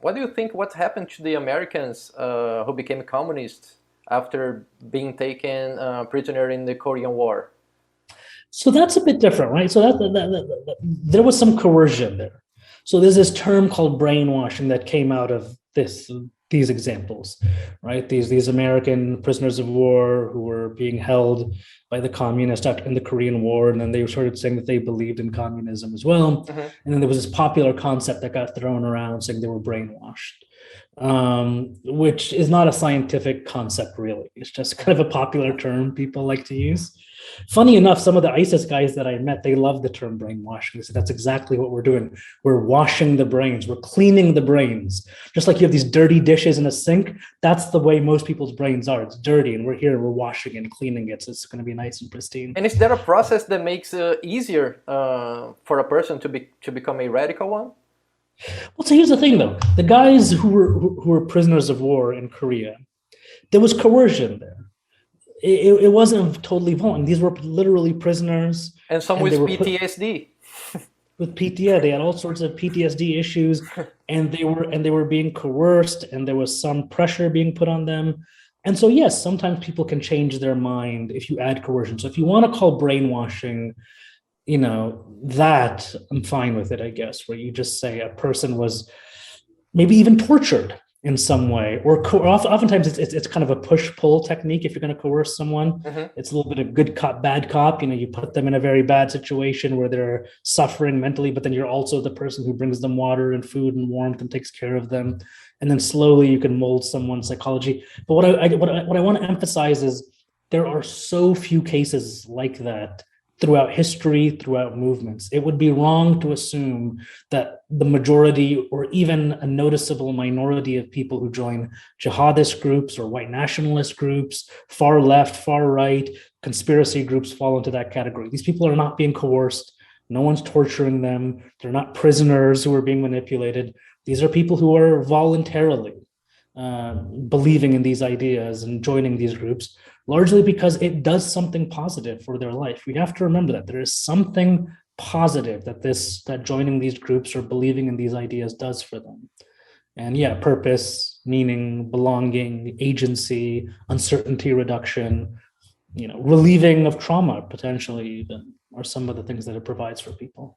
what do you think? What happened to the Americans who became communists after being taken prisoner in the Korean War? So that's a bit different, right? So there was some coercion there. So there's this term called brainwashing that came out of these examples, right? These American prisoners of war who were being held by the communists in the Korean War, and then they started saying that they believed in communism as well. Mm-hmm. And then there was this popular concept that got thrown around saying they were brainwashed, which is not a scientific concept, really. It's just kind of a popular term people like to use. Funny enough, some of the ISIS guys that I met, they love the term brainwashing. They said that's exactly what we're doing. We're washing the brains. We're cleaning the brains. Just like you have these dirty dishes in a sink, that's the way most people's brains are. It's dirty, and we're here, we're washing and cleaning it, so it's going to be nice and pristine. And is there a process that makes it easier for a person to become a radical one? Well, so here's the thing, though. The guys who were prisoners of war in Korea, there was coercion there. It wasn't totally voluntary. These were literally prisoners, and some with PTSD. With PTSD, they had all sorts of PTSD issues, and they were being coerced, and there was some pressure being put on them. And so, yes, sometimes people can change their mind if you add coercion. So if you want to call brainwashing, that I'm fine with it, I guess, where you just say a person was maybe even tortured in some way, or oftentimes it's kind of a push-pull technique. If you're going to coerce someone, mm-hmm. It's a little bit of good cop, bad cop. You put them in a very bad situation where they're suffering mentally, but then you're also the person who brings them water and food and warmth and takes care of them. And then slowly you can mold someone's psychology. But what I want to emphasize is there are so few cases like that throughout history, throughout movements. It would be wrong to assume that the majority or even a noticeable minority of people who join jihadist groups or white nationalist groups, far left, far right, conspiracy groups fall into that category. These people are not being coerced. No one's torturing them. They're not prisoners who are being manipulated. These are people who are voluntarily believing in these ideas and joining these groups, largely because it does something positive for their life. We have to remember that there is something positive that joining these groups or believing in these ideas does for them. And yeah, purpose, meaning, belonging, agency, uncertainty reduction, relieving of trauma potentially even, are some of the things that it provides for people.